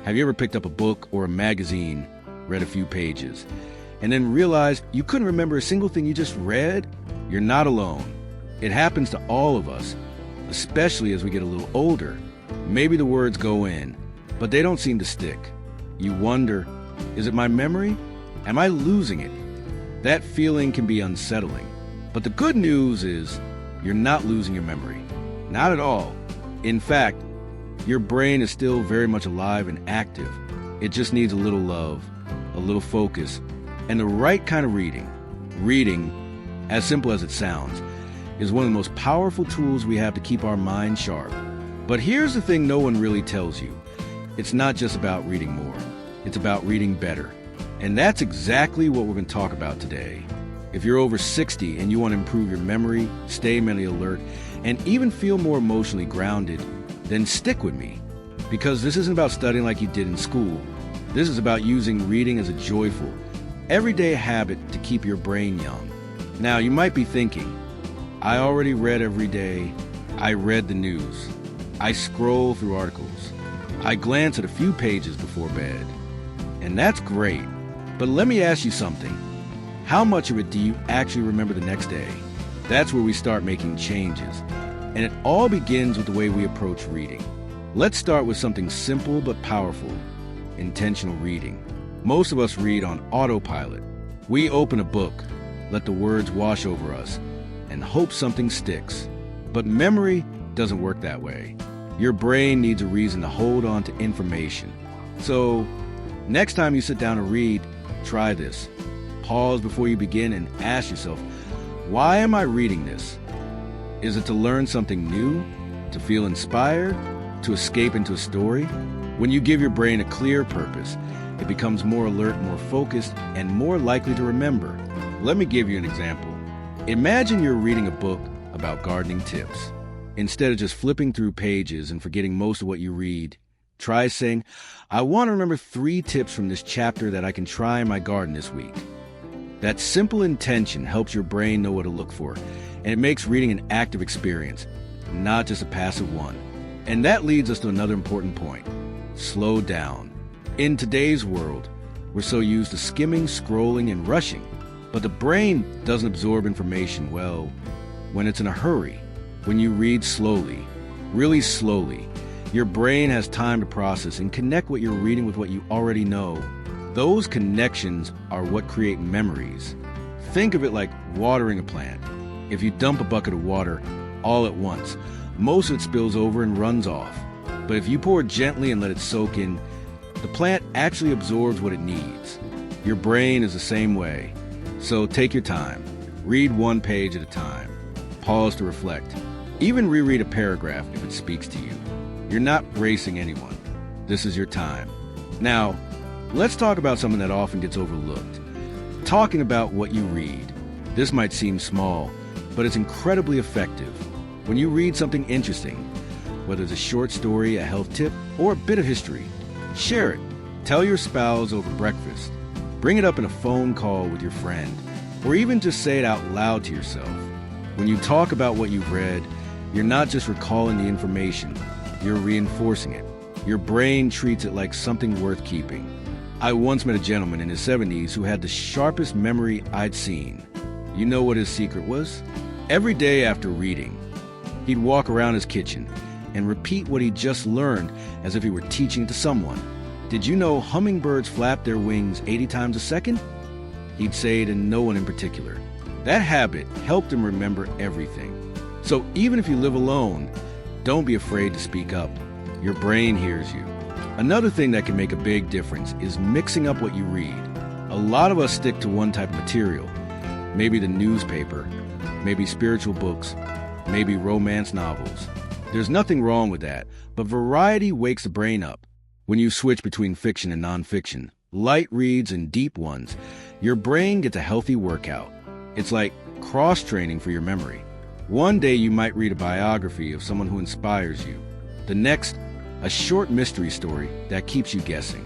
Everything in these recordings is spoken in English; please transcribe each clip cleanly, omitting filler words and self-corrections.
Have you ever picked up a book or a magazine, read a few pages, and then realized you couldn't remember a single thing you just read? You're not alone. It happens to all of us, especially as we get a little older. Maybe the words go in, but they don't seem to stick. You wonder, is it my memory? Am I losing it? That feeling can be unsettling. But the good news is you're not losing your memory. Not at all. In fact, your brain is still very much alive and active. It just needs a little love, a little focus, and the right kind of reading. Reading, as simple as it sounds, is one of the most powerful tools we have to keep our mind sharp. But here's the thing no one really tells you. It's not just about reading more. It's about reading better. And that's exactly what we're going to talk about today. If you're over 60 and you want to improve your memory, stay mentally alert, and even feel more emotionally grounded, then stick with me. Because this isn't about studying like you did in school. This is about using reading as a joyful, everyday habit to keep your brain young. Now, you might be thinking, I already read every day. I read the news. I scroll through articles. I glance at a few pages before bed. And that's great. But let me ask you something. How much of it do you actually remember the next day? That's where we start making changes. And it all begins with the way we approach reading. Let's start with something simple but powerful: intentional reading. Most of us read on autopilot. We open a book, let the words wash over us, and hope something sticks. But memory doesn't work that way. Your brain needs a reason to hold on to information. So, next time you sit down to read, try this. Pause before you begin and ask yourself, why am I reading this? Is it to learn something new? To feel inspired? To escape into a story? When you give your brain a clear purpose, it becomes more alert, more focused, and more likely to remember. Let me give you an example. Imagine you're reading a book about gardening tips. Instead of just flipping through pages and forgetting most of what you read, try saying, I want to remember 3 tips from this chapter that I can try in my garden this week. That simple intention helps your brain know what to look for, and it makes reading an active experience, not just a passive one. And that leads us to another important point. Slow down. In today's world, we're so used to skimming, scrolling, and rushing. But the brain doesn't absorb information well when it's in a hurry. When you read slowly, really slowly, your brain has time to process and connect what you're reading with what you already know. Those connections are what create memories. Think of it like watering a plant. If you dump a bucket of water all at once, most of it spills over and runs off. But if you pour it gently and let it soak in, the plant actually absorbs what it needs. Your brain is the same way. So take your time. Read 1 page at a time. Pause to reflect. Even reread a paragraph if it speaks to you. You're not racing anyone. This is your time. Now, let's talk about something that often gets overlooked. Talking about what you read. This might seem small, but it's incredibly effective. When you read something interesting, whether it's a short story, a health tip, or a bit of history, share it. Tell your spouse over breakfast. Bring it up in a phone call with your friend, or even just say it out loud to yourself. When you talk about what you've read, you're not just recalling the information, you're reinforcing it. Your brain treats it like something worth keeping. I once met a gentleman in his 70s who had the sharpest memory I'd seen. You know what his secret was? Every day after reading, he'd walk around his kitchen and repeat what he'd just learned as if he were teaching it to someone. Did you know hummingbirds flap their wings 80 times a second? He'd say it in no one in particular. That habit helped him remember everything. So even if you live alone, don't be afraid to speak up. Your brain hears you. Another thing that can make a big difference is mixing up what you read. A lot of us stick to one type of material. Maybe the newspaper, maybe spiritual books, maybe romance novels. There's nothing wrong with that, but variety wakes the brain up. When you switch between fiction and nonfiction, light reads and deep ones, your brain gets a healthy workout. It's like cross-training for your memory. One day you might read a biography of someone who inspires you. The next, a short mystery story that keeps you guessing.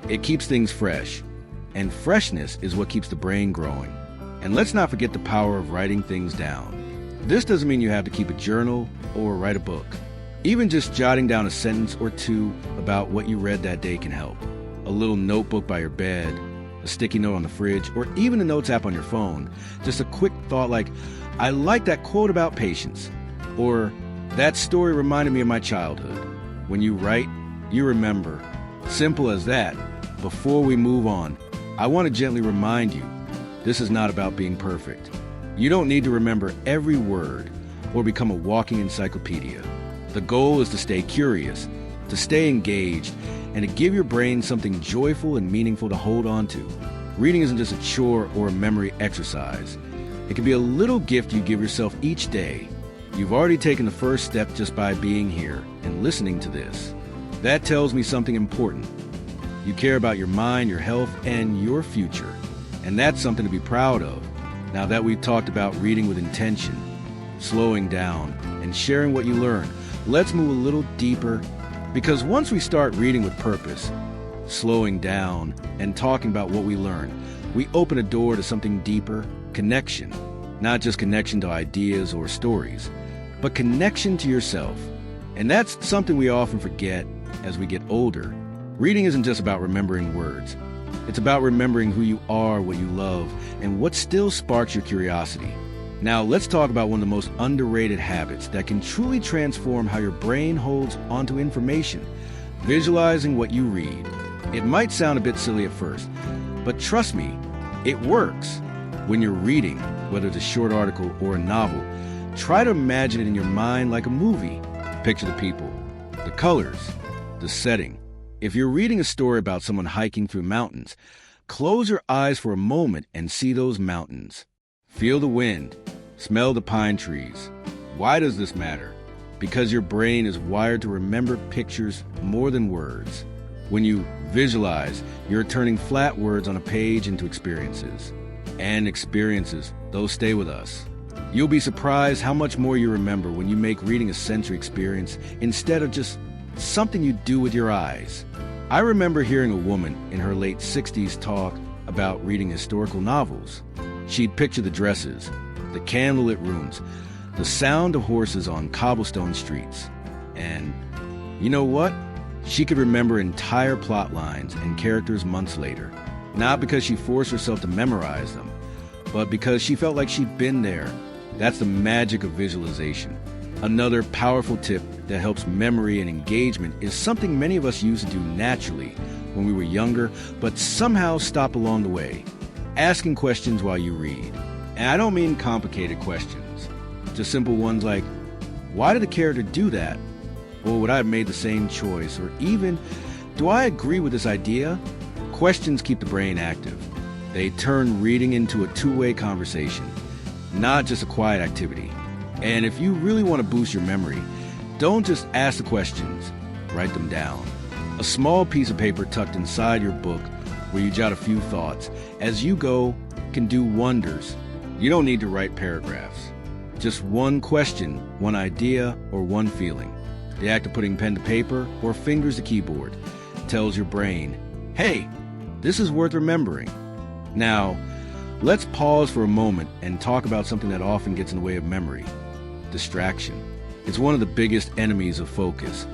It keeps things fresh. And freshness is what keeps the brain growing. And let's not forget the power of writing things down. This doesn't mean you have to keep a journal or write a book. Even just jotting down a sentence or two about what you read that day can help. A little notebook by your bed, a sticky note on the fridge, or even a notes app on your phone. Just a quick thought like, I like that quote about patience, or that story reminded me of my childhood. When you write, you remember. Simple as that. Before we move on, I want to gently remind you, this is not about being perfect. You don't need to remember every word or become a walking encyclopedia. The goal is to stay curious, to stay engaged, and to give your brain something joyful and meaningful to hold on to. Reading isn't just a chore or a memory exercise. It can be a little gift you give yourself each day. You've already taken the first step just by being here and listening to this. That tells me something important. You care about your mind, your health, and your future. And that's something to be proud of. Now that we've talked about reading with intention, slowing down, and sharing what you learn, let's move a little deeper, because once we start reading with purpose, slowing down, and talking about what we learn, we open a door to something deeper, connection. Not just connection to ideas or stories, but connection to yourself. And that's something we often forget as we get older. Reading isn't just about remembering words. It's about remembering who you are, what you love, and what still sparks your curiosity. Now, let's talk about one of the most underrated habits that can truly transform how your brain holds onto information: visualizing what you read. It might sound a bit silly at first, but trust me, it works. When you're reading, whether it's a short article or a novel, try to imagine it in your mind like a movie. Picture the people, the colors, the setting. If you're reading a story about someone hiking through mountains, close your eyes for a moment and see those mountains. Feel the wind, smell the pine trees. Why does this matter? Because your brain is wired to remember pictures more than words. When you visualize, you're turning flat words on a page into experiences. And experiences, those stay with us. You'll be surprised how much more you remember when you make reading a sensory experience instead of just something you do with your eyes. I remember hearing a woman in her late 60s talk about reading historical novels. She'd picture the dresses, the candlelit rooms, the sound of horses on cobblestone streets. And you know what? She could remember entire plot lines and characters months later. Not because she forced herself to memorize them, but because she felt like she'd been there. That's the magic of visualization. Another powerful tip that helps memory and engagement is something many of us used to do naturally when we were younger, but somehow stop along the way. Asking questions while you read. And I don't mean complicated questions. Just simple ones like, why did the character do that? Or would I have made the same choice? Or even, do I agree with this idea? Questions keep the brain active. They turn reading into a two-way conversation, not just a quiet activity. And if you really want to boost your memory, don't just ask the questions, write them down. A small piece of paper tucked inside your book where you jot a few thoughts as you go can do wonders. You don't need to write paragraphs. Just one question, one idea, or one feeling. The act of putting pen to paper or fingers to keyboard tells your brain, hey, this is worth remembering. Now, let's pause for a moment and talk about something that often gets in the way of memory: distraction. It's one of the biggest enemies of focus,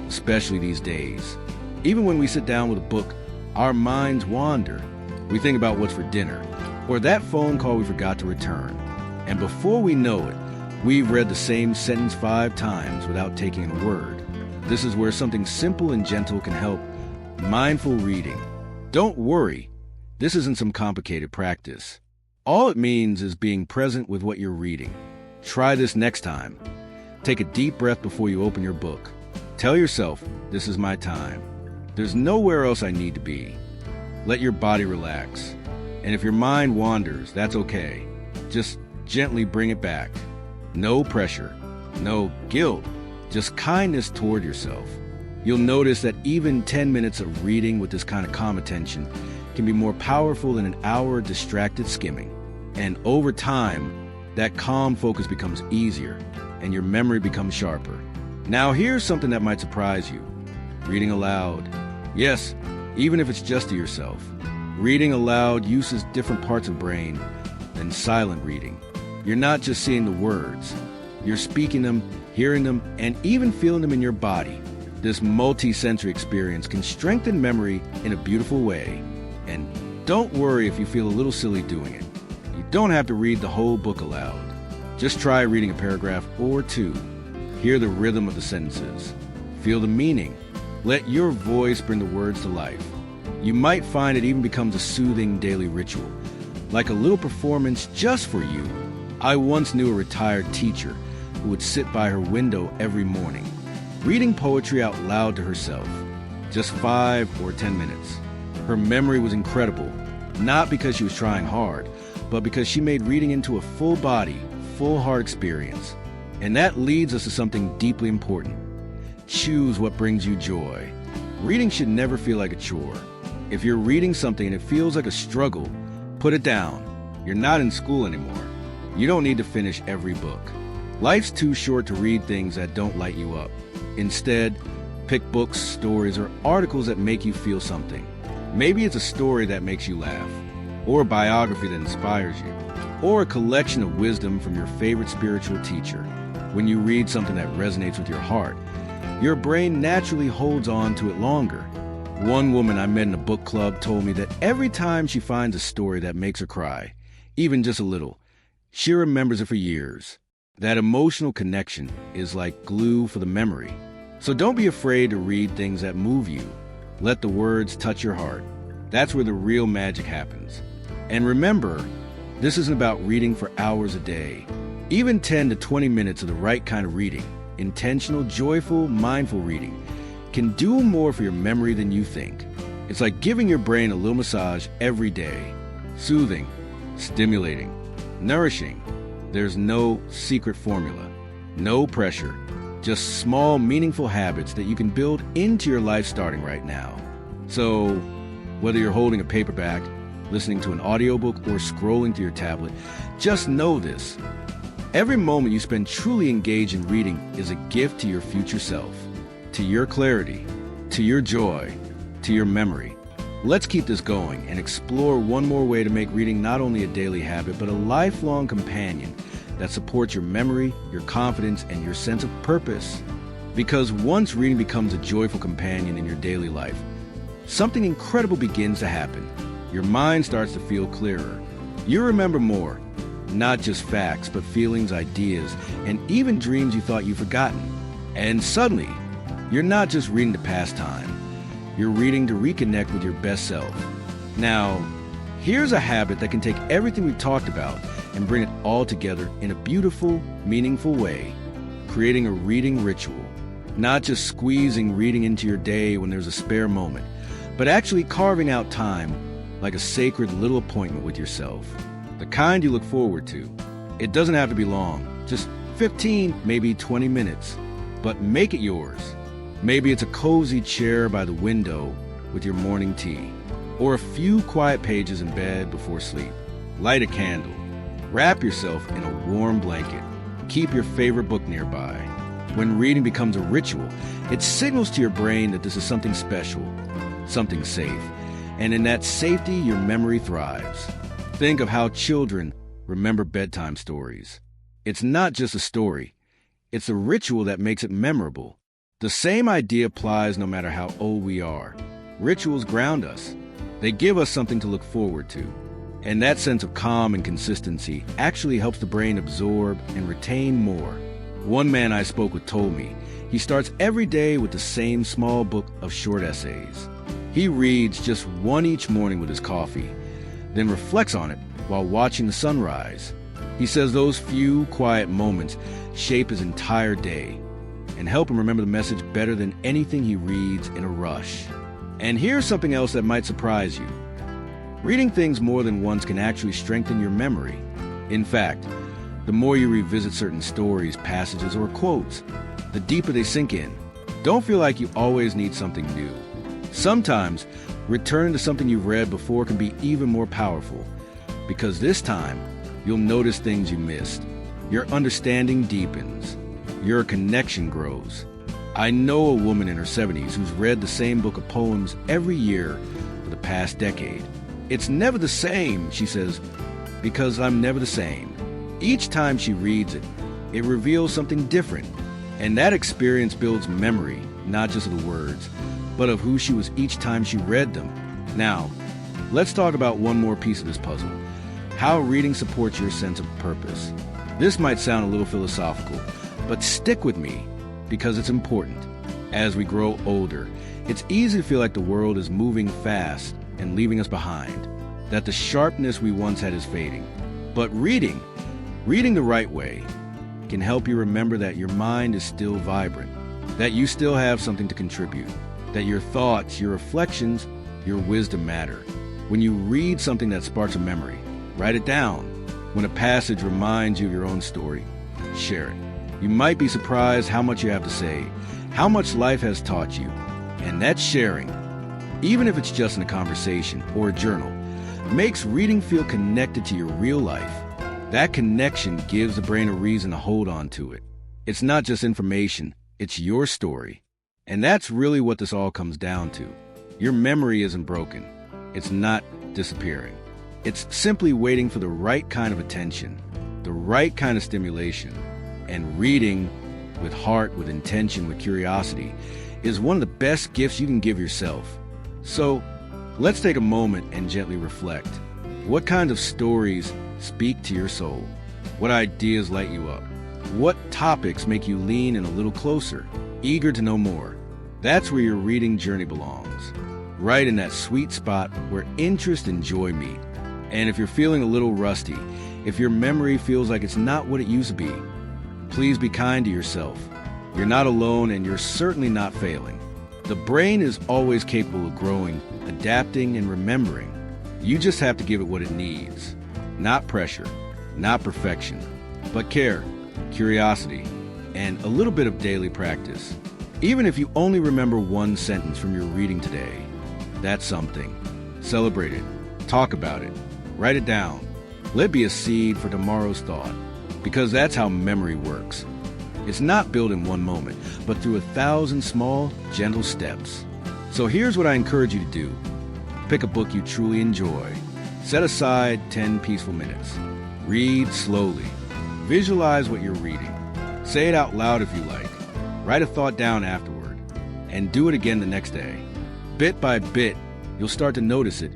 especially these days. Even when we sit down with a book, our minds wander. We think about what's for dinner, or that phone call we forgot to return. And before we know it, we've read the same sentence 5 times without taking a word. This is where something simple and gentle can help: mindful reading. Don't worry, this isn't some complicated practice. All it means is being present with what you're reading. Try this next time. Take a deep breath before you open your book. Tell yourself, this is my time. There's nowhere else I need to be. Let your body relax. And if your mind wanders, that's okay. Just gently bring it back. No pressure, no guilt, just kindness toward yourself. You'll notice that even 10 minutes of reading with this kind of calm attention can be more powerful than an hour of distracted skimming. And over time, that calm focus becomes easier and your memory becomes sharper. Now here's something that might surprise you. Reading aloud. Yes, even if it's just to yourself. Reading aloud uses different parts of the brain than silent reading. You're not just seeing the words, you're speaking them hearing them, and even feeling them in your body. This multi-sensory experience can strengthen memory in a beautiful way. And don't worry if you feel a little silly doing it. You don't have to read the whole book aloud. Just try reading a paragraph or two. Hear the rhythm of the sentences. Feel the meaning. Let your voice bring the words to life. You might find it even becomes a soothing daily ritual, like a little performance just for you. I once knew a retired teacher who would sit by her window every morning, reading poetry out loud to herself, just 5 or 10 minutes. Her memory was incredible, not because she was trying hard, but because she made reading into a full body, full heart experience. And that leads us to something deeply important. Choose what brings you joy. Reading should never feel like a chore. If you're reading something and it feels like a struggle, put it down. You're not in school anymore. You don't need to finish every book. Life's too short to read things that don't light you up. Instead, pick books, stories, or articles that make you feel something. Maybe it's a story that makes you laugh, or a biography that inspires you, or a collection of wisdom from your favorite spiritual teacher. When you read something that resonates with your heart, your brain naturally holds on to it longer. One woman I met in a book club told me that every time she finds a story that makes her cry, even just a little, she remembers it for years. That emotional connection is like glue for the memory. So don't be afraid to read things that move you. Let the words touch your heart. That's where the real magic happens. And remember, this isn't about reading for hours a day. Even 10 to 20 minutes of the right kind of reading, intentional, joyful, mindful reading, can do more for your memory than you think. It's like giving your brain a little massage every day. Soothing, stimulating, nourishing. There's no secret formula, no pressure, just small, meaningful habits that you can build into your life starting right now. So, whether you're holding a paperback, listening to an audiobook, or scrolling through your tablet, just know this. Every moment you spend truly engaged in reading is a gift to your future self, to your clarity, to your joy, to your memory. Let's keep this going and explore one more way to make reading not only a daily habit, but a lifelong companion that supports your memory, your confidence, and your sense of purpose. Because once reading becomes a joyful companion in your daily life, something incredible begins to happen. Your mind starts to feel clearer. You remember more, not just facts, but feelings, ideas, and even dreams you thought you'd forgotten. And suddenly, you're not just reading to pass time. You're reading to reconnect with your best self. Now, here's a habit that can take everything we've talked about and bring it all together in a beautiful, meaningful way. Creating a reading ritual. Not just squeezing reading into your day when there's a spare moment, but actually carving out time like a sacred little appointment with yourself. The kind you look forward to. It doesn't have to be long, just 15, maybe 20 minutes, but make it yours. Maybe it's a cozy chair by the window with your morning tea, or a few quiet pages in bed before sleep. Light a candle. Wrap yourself in a warm blanket. Keep your favorite book nearby. When reading becomes a ritual, it signals to your brain that this is something special, something safe. And in that safety, your memory thrives. Think of how children remember bedtime stories. It's not just a story. It's a ritual that makes it memorable. The same idea applies no matter how old we are. Rituals ground us. They give us something to look forward to. And that sense of calm and consistency actually helps the brain absorb and retain more. One man I spoke with told me he starts every day with the same small book of short essays. He reads just one each morning with his coffee, then reflects on it while watching the sunrise. He says those few quiet moments shape his entire day and help him remember the message better than anything he reads in a rush. And here's something else that might surprise you. Reading things more than once can actually strengthen your memory. In fact, the more you revisit certain stories, passages, or quotes, the deeper they sink in. Don't feel like you always need something new. Sometimes, returning to something you've read before can be even more powerful, because this time, you'll notice things you missed. Your understanding deepens. Your connection grows. I know a woman in her 70s who's read the same book of poems every year for the past decade. It's never the same, she says, because I'm never the same. Each time she reads it, it reveals something different. And that experience builds memory, not just of the words, but of who she was each time she read them. Now, let's talk about one more piece of this puzzle: how reading supports your sense of purpose. This might sound a little philosophical, but stick with me because it's important. As we grow older, it's easy to feel like the world is moving fast and leaving us behind, that the sharpness we once had is fading. But reading the right way, can help you remember that your mind is still vibrant, that you still have something to contribute, that your thoughts, your reflections, your wisdom matter. When you read something that sparks a memory, write it down. When a passage reminds you of your own story, share it. You might be surprised how much you have to say, how much life has taught you. And that sharing, even if it's just in a conversation or a journal, makes reading feel connected to your real life. That connection gives the brain a reason to hold on to it. It's not just information, it's your story. And that's really what this all comes down to. Your memory isn't broken. It's not disappearing. It's simply waiting for the right kind of attention, the right kind of stimulation. And reading with heart, with intention, with curiosity is one of the best gifts you can give yourself. So let's take a moment and gently reflect. What kinds of stories speak to your soul? What ideas light you up? What topics make you lean in a little closer, eager to know more? That's where your reading journey belongs, right in that sweet spot where interest and joy meet. And if you're feeling a little rusty, if your memory feels like it's not what it used to be, please be kind to yourself. You're not alone, and you're certainly not failing. The brain is always capable of growing, adapting, and remembering. You just have to give it what it needs. Not pressure, not perfection, but care, curiosity, and a little bit of daily practice. Even if you only remember one sentence from your reading today, that's something. Celebrate it. Talk about it. Write it down. Let it be a seed for tomorrow's thought, because that's how memory works. It's not built in one moment, but through 1,000 small, gentle steps. So here's what I encourage you to do. Pick a book you truly enjoy. Set aside 10 peaceful minutes. Read slowly. Visualize what you're reading. Say it out loud if you like. Write a thought down afterward. And do it again the next day. Bit by bit, you'll start to notice it.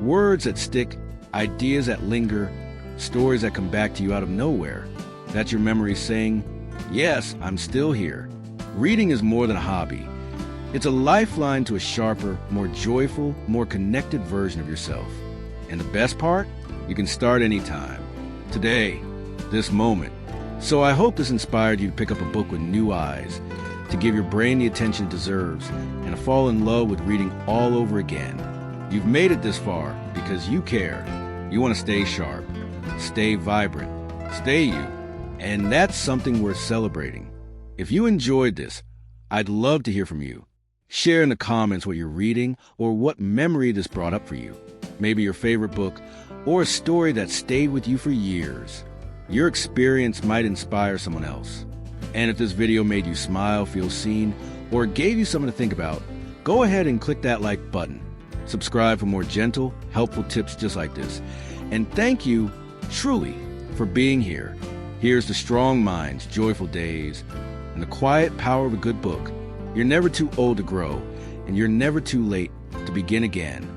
Words that stick, ideas that linger, stories that come back to you out of nowhere. That's your memory saying, yes, I'm still here. Reading is more than a hobby. It's a lifeline to a sharper, more joyful, more connected version of yourself. And the best part? You can start anytime. Today, this moment. So I hope this inspired you to pick up a book with new eyes, to give your brain the attention it deserves, and to fall in love with reading all over again. You've made it this far because you care. You want to stay sharp, stay vibrant, stay you. And that's something worth celebrating. If you enjoyed this, I'd love to hear from you. Share in the comments what you're reading or what memory this brought up for you. Maybe your favorite book or a story that stayed with you for years. Your experience might inspire someone else. And if this video made you smile, feel seen, or gave you something to think about, go ahead and click that like button. Subscribe for more gentle, helpful tips just like this. And thank you, truly, for being here. Here's to strong minds, joyful days, and the quiet power of a good book. You're never too old to grow, and you're never too late to begin again.